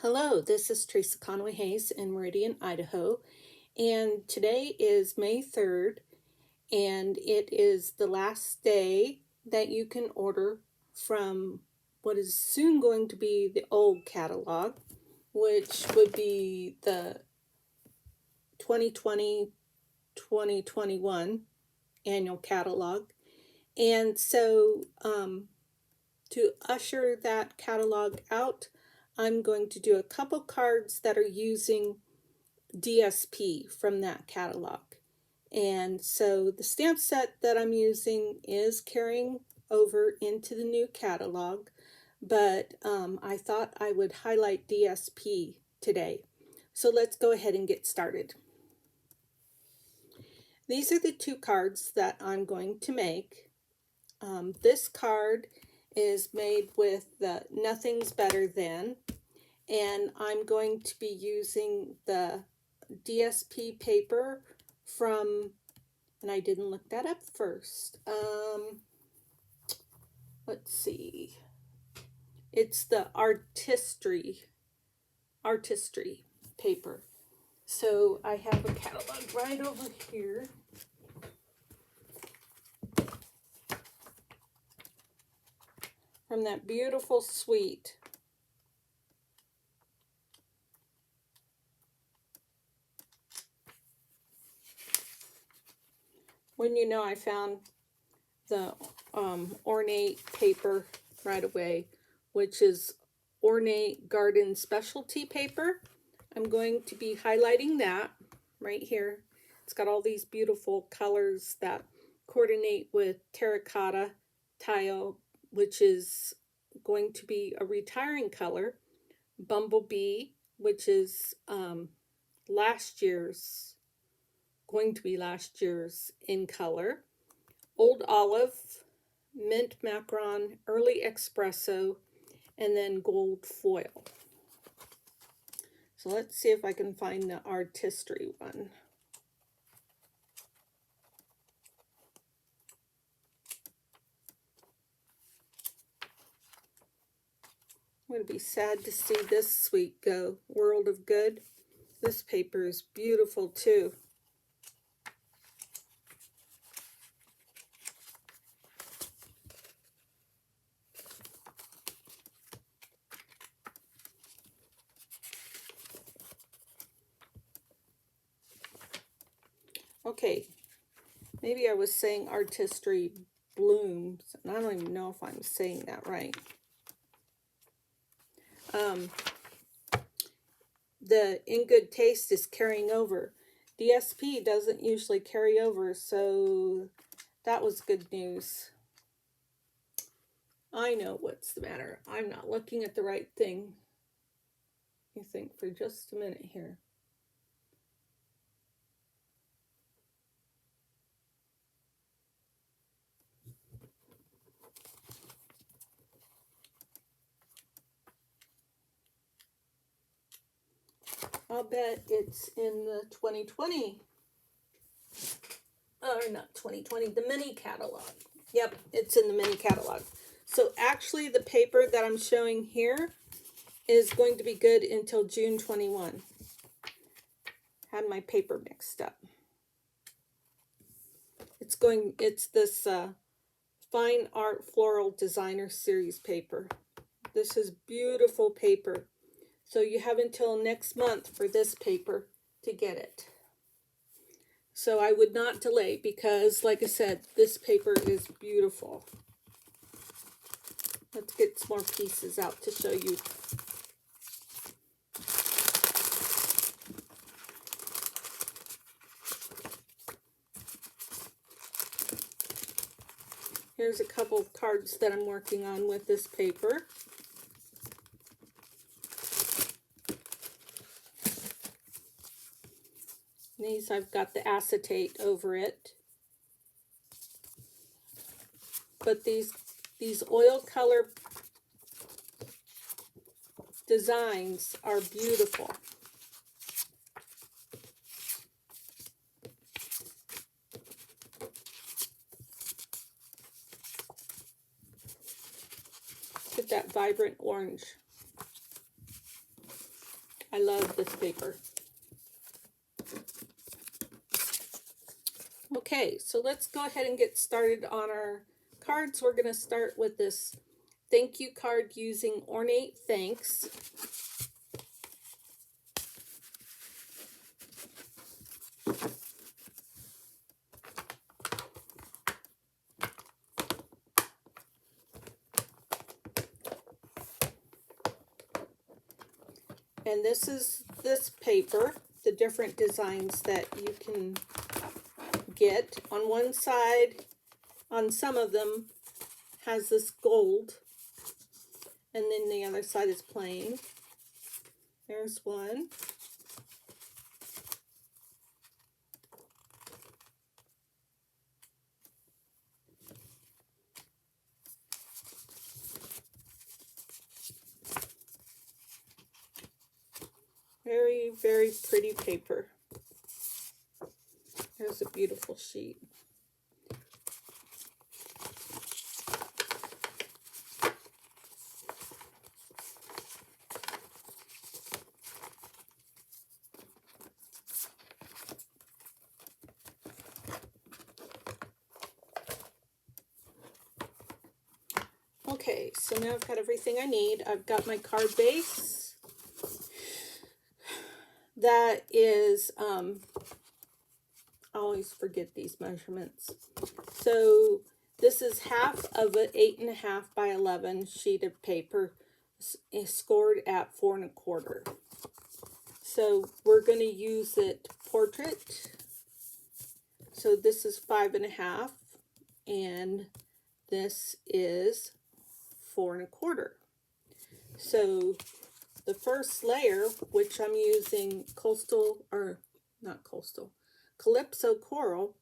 Hello, this is Theresaconwayhayes in Meridian, Idaho, and today is May 3rd, and it is the last day that you can order from what is soon going to be the old catalog, which would be the 2020-2021 annual catalog. And so to usher that catalog out, I'm going to do a couple cards that are using DSP from that catalog. And so the stamp set that I'm using is carrying over into the new catalog, but I thought I would highlight DSP today. So let's go ahead and get started. These are the two cards that I'm going to make. This card is made with the Nothing's Better Than, and I'm going to be using the DSP paper from, and I didn't look that up first, let's see, it's the Artistry paper. So I have a catalog right over here. From that beautiful suite. When you know, I found the ornate paper right away, which is Ornate Garden Specialty paper. I'm going to be highlighting that right here. It's got all these beautiful colors that coordinate with terracotta tile, which is going to be a retiring color. Bumblebee, which is going to be last year's in color. Old Olive, Mint Macaron, Early Espresso, and then gold foil. So let's see if I can find the Artistry one. I'm going to be sad to see this suite go. World of Good. This paper is beautiful too. Okay, maybe I was saying Artistry Blooms, and I don't even know if I'm saying that right. The In Good Taste is carrying over. DSP doesn't usually carry over, so that was good news. I know what's the matter. I'm not looking at the right thing. You think for just a minute here. I'll bet it's in the 2020, or not 2020, the mini catalog. Yep, it's in the mini catalog. So actually the paper that I'm showing here is going to be good until June 21. Had my paper mixed up. It's this Fine Art Floral Designer Series paper. This is beautiful paper. So you have until next month for this paper to get it. So I would not delay because, like I said, this paper is beautiful. Let's get some more pieces out to show you. Here's a couple of cards that I'm working on with this paper. These I've got the acetate over it. But these oil color designs are beautiful. Look at that vibrant orange. I love this paper. Okay, so let's go ahead and get started on our cards. We're going to start with this thank you card using Ornate Thanks. And this is this paper, the different designs that you can get. On one side, on some of them, has this gold, and then the other side is plain. There's one. Very, very pretty paper. There's a beautiful sheet. Okay, so now I've got everything I need. I've got my card base. That is, I always forget these measurements. So this is half of an 8.5 by 11 sheet of paper, scored at 4 1/4. So we're going to use it portrait. So this is 5 1/2, and this is 4 1/4. So the first layer, which I'm using Calypso Coral,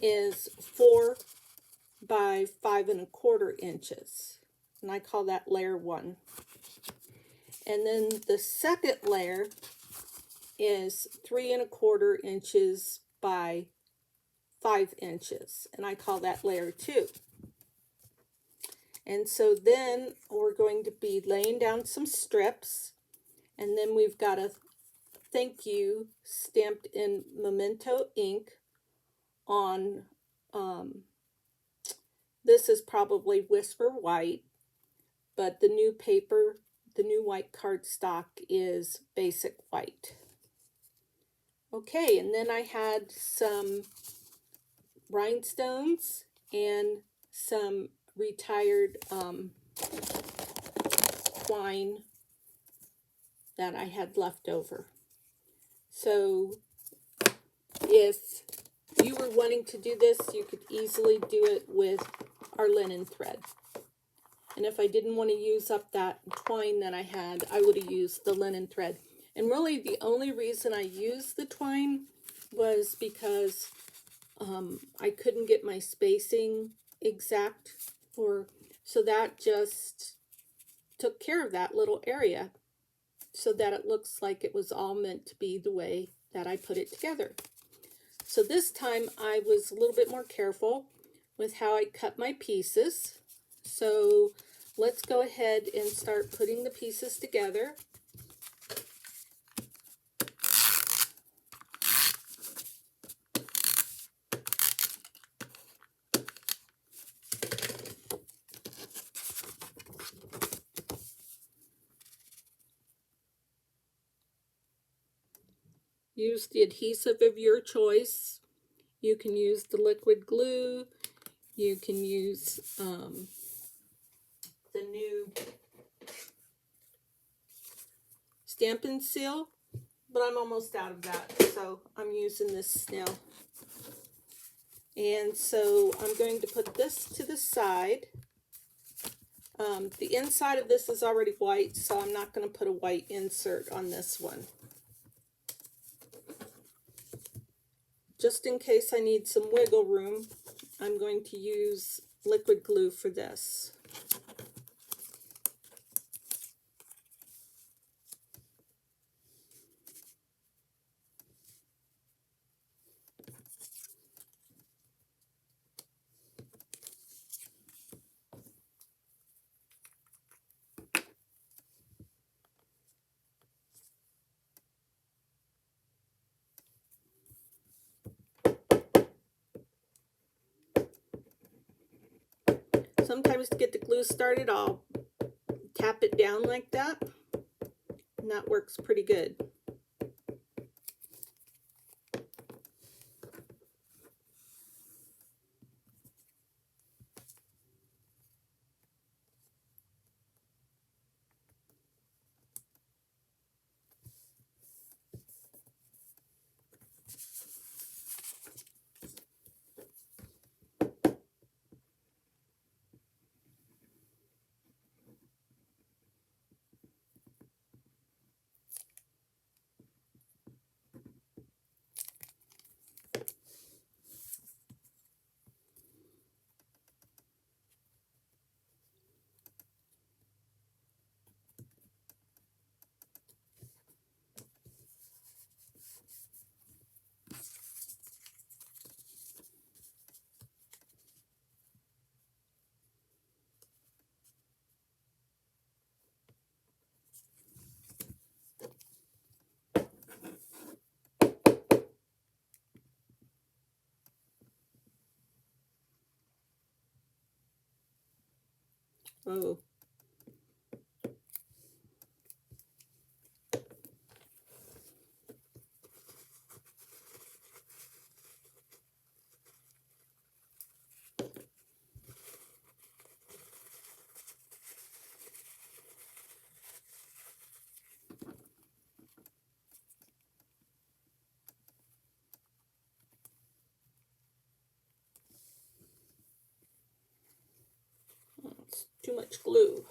is 4 by 5 1/4 inches, and I call that layer 1. And then the second layer is 3 1/4 inches by 5 inches, and I call that layer 2. And so then we're going to be laying down some strips, and then we've got a thank you stamped in Memento ink on, this is probably Whisper White, but the new paper, the new white cardstock is Basic White. Okay, and then I had some rhinestones and some retired twine that I had left over. So if you were wanting to do this, you could easily do it with our linen thread. And if I didn't want to use up that twine that I had, I would have used the linen thread. And really the only reason I used the twine was because I couldn't get my spacing exact, so that just took care of that little area so that it looks like it was all meant to be the way that I put it together. So this time I was a little bit more careful with how I cut my pieces. So let's go ahead and start putting the pieces together. Use the adhesive of your choice. You can use the liquid glue. You can use the new Stampin' Seal, but I'm almost out of that, so I'm using this snail. And so I'm going to put this to the side. The inside of this is already white, so I'm not going to put a white insert on this one. Just in case I need some wiggle room, I'm going to use liquid glue for this. Sometimes to get the glue started, I'll tap it down like that, and that works pretty good. Oh. It's too much glue.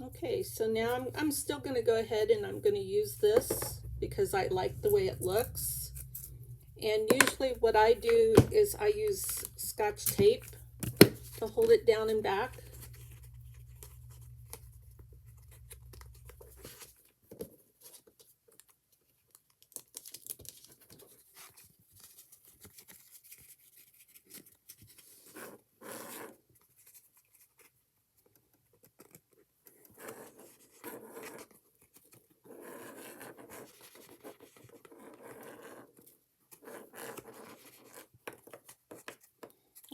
Okay, so now I'm still going to go ahead and I'm going to use this because I like the way it looks. And usually what I do is I use Scotch tape to hold it down and back.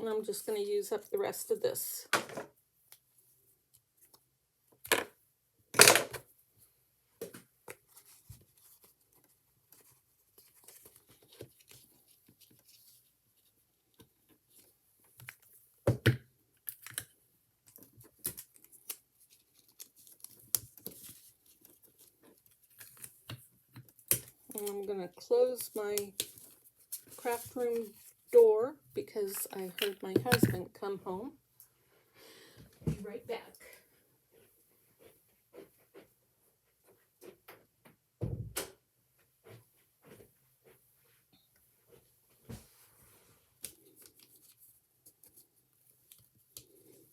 And I'm just going to use up the rest of this. And I'm going to close my craft room door because I heard my husband come home. Be right back.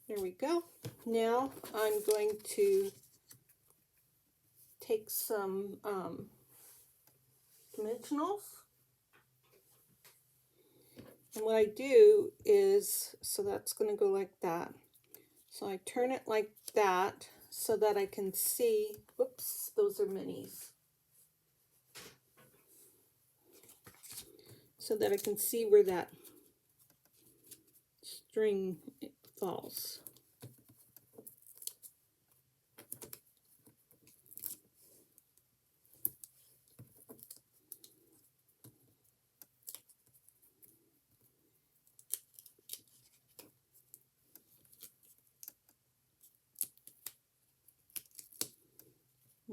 There we go. Now I'm going to take some dimensionals. And what I do is, so that's going to go like that. So I turn it like that so that I can see, whoops, those are minis. So that I can see where that string falls.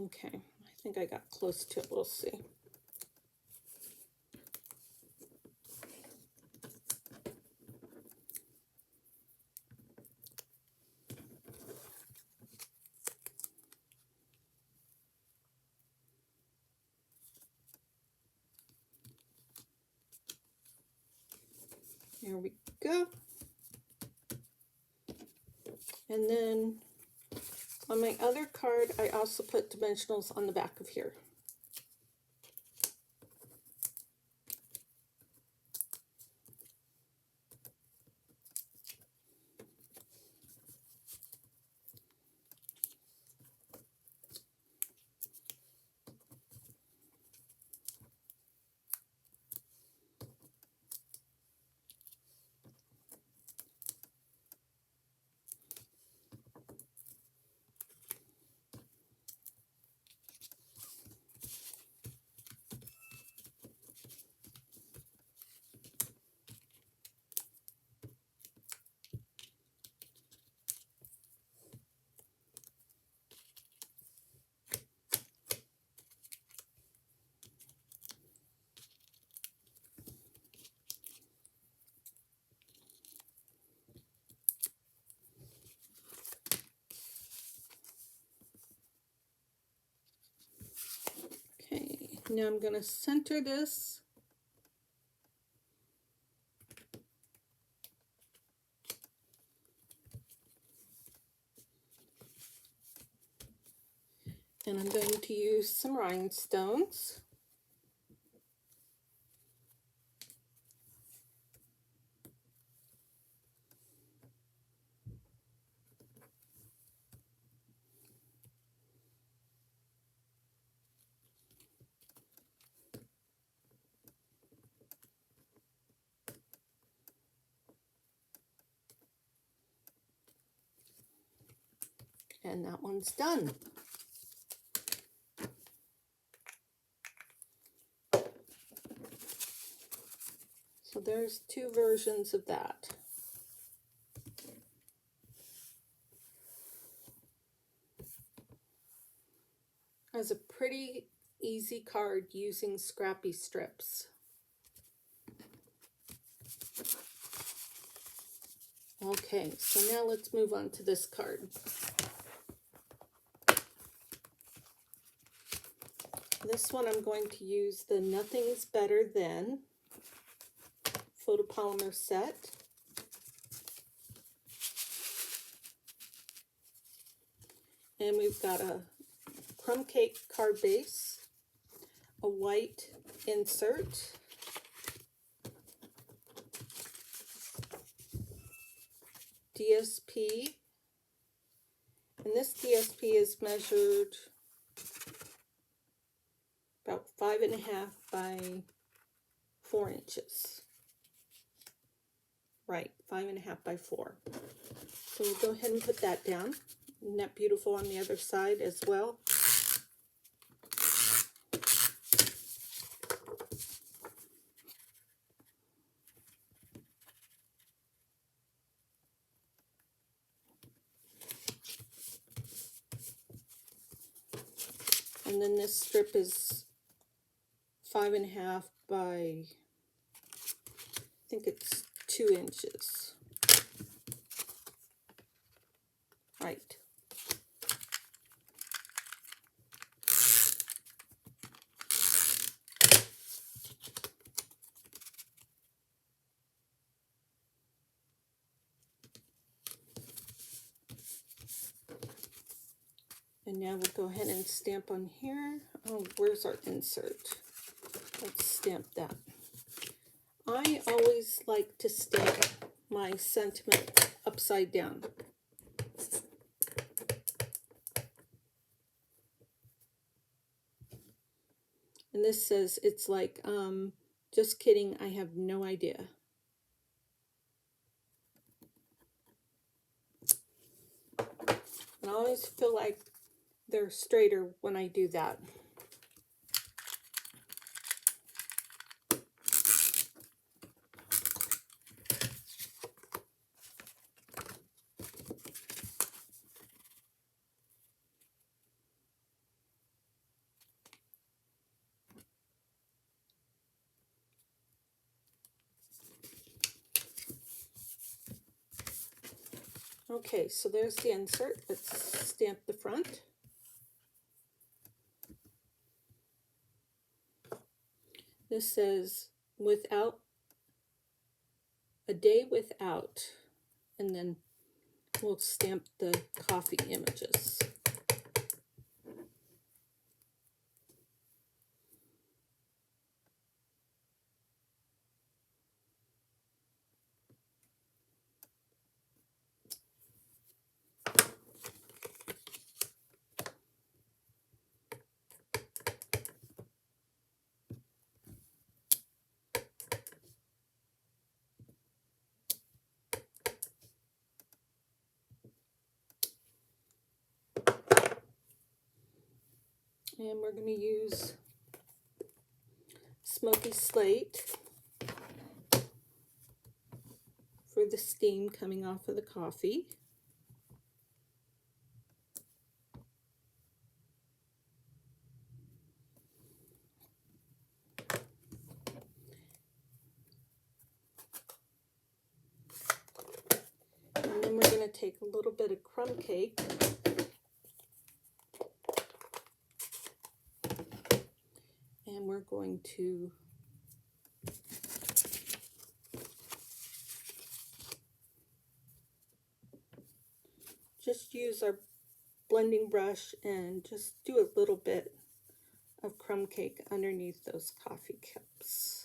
Okay, I think I got close to it. We'll see. There we go. And then on my other card, I also put dimensionals on the back of here. Okay, now I'm going to center this. And I'm going to use some rhinestones. And that one's done. So there's two versions of that. As a pretty easy card using scrappy strips. Okay, so now let's move on to this card. This one I'm going to use the Nothing's Better Than photopolymer set. And we've got a crumb cake card base, a white insert, DSP, and this DSP is measured about 5.5 by 4 inches. Right, 5.5 by 4. So we'll go ahead and put that down. Isn't that beautiful on the other side as well? And then this strip is 5.5 by, I think it's 2 inches. Right. And now we'll go ahead and stamp on here. Oh, where's our insert? Let's stamp that. I always like to stamp my sentiment upside down. And this says, it's like, just kidding, I have no idea. And I always feel like they're straighter when I do that. Okay, so there's the insert. Let's stamp the front. This says without, a day without, and then we'll stamp the coffee images. And we're going to use Smoky Slate for the steam coming off of the coffee. And then we're going to take a little bit of crumb cake and we're going to just use our blending brush and just do a little bit of crumb cake underneath those coffee cups.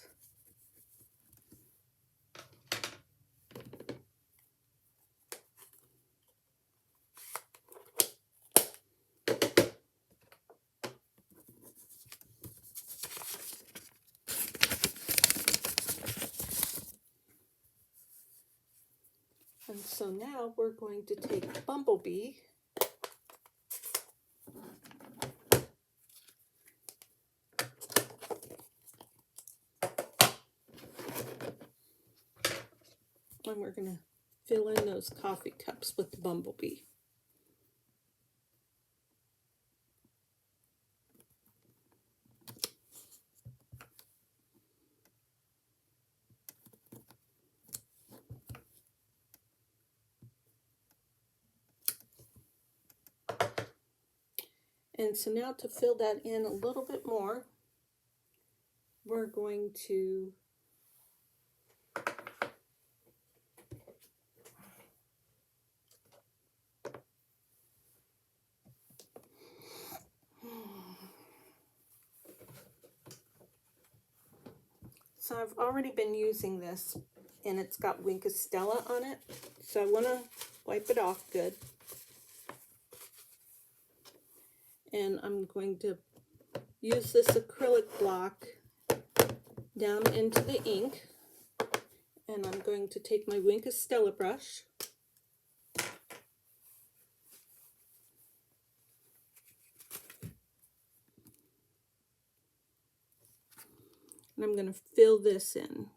And so now we're going to take Bumblebee and we're going to fill in those coffee cups with the Bumblebee. And so now to fill that in a little bit more, we're going to so I've already been using this and it's got Wink of Stella on it, so I want to wipe it off good. And I'm going to use this acrylic block down into the ink, and I'm going to take my Wink of Stella brush and I'm going to fill this in.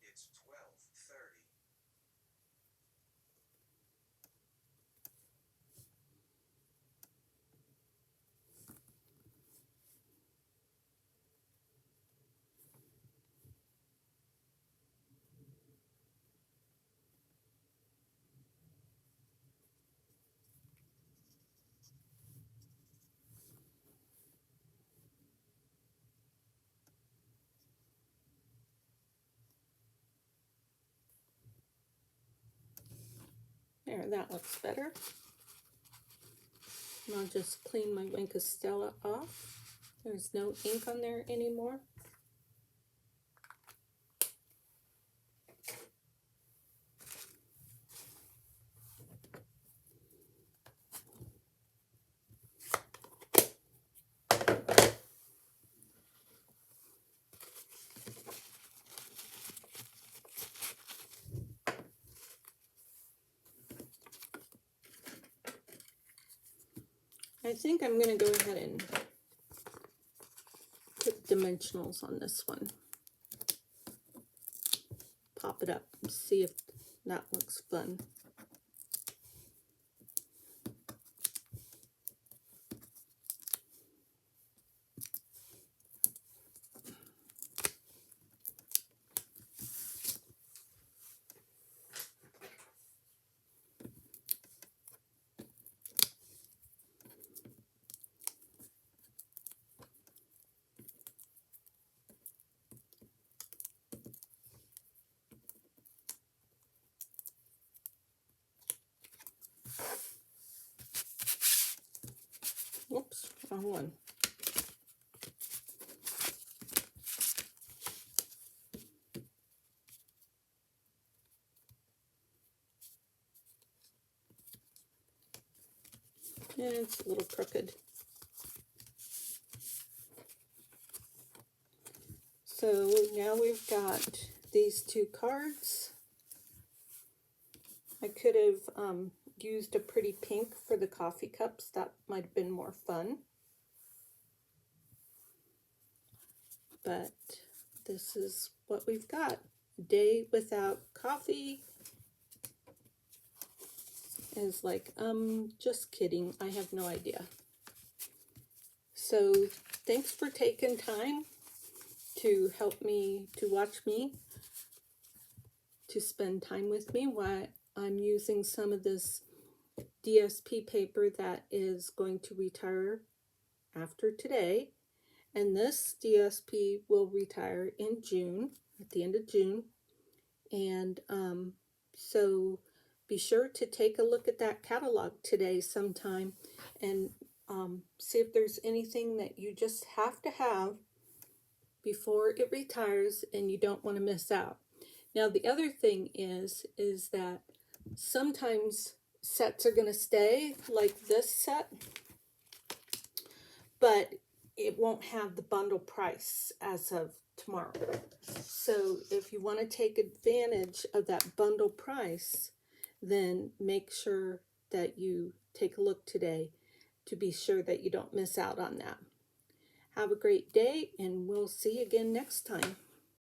It's 12:30. There, that looks better. And I'll just clean my Wink of Stella off. There's no ink on there anymore. I think I'm going to go ahead and put dimensionals on this one. Pop it up and see if that looks fun. Whoops, wrong one. And it's a little crooked. So now we've got these two cards. I could have used a pretty pink for the coffee cups. That might have been more fun. But this is what we've got. Day without coffee is like, just kidding. I have no idea. So thanks for taking time to help me, to watch me, to spend time with me while I'm using some of this DSP paper that is going to retire after today. And this DSP will retire in June, at the end of June. And so be sure to take a look at that catalog today sometime and see if there's anything that you just have to have before it retires and you don't want to miss out. Now the other thing is that sometimes sets are going to stay, like this set, but it won't have the bundle price as of tomorrow. So if you want to take advantage of that bundle price, then make sure that you take a look today to be sure that you don't miss out on that. Have a great day, and we'll see you again next time.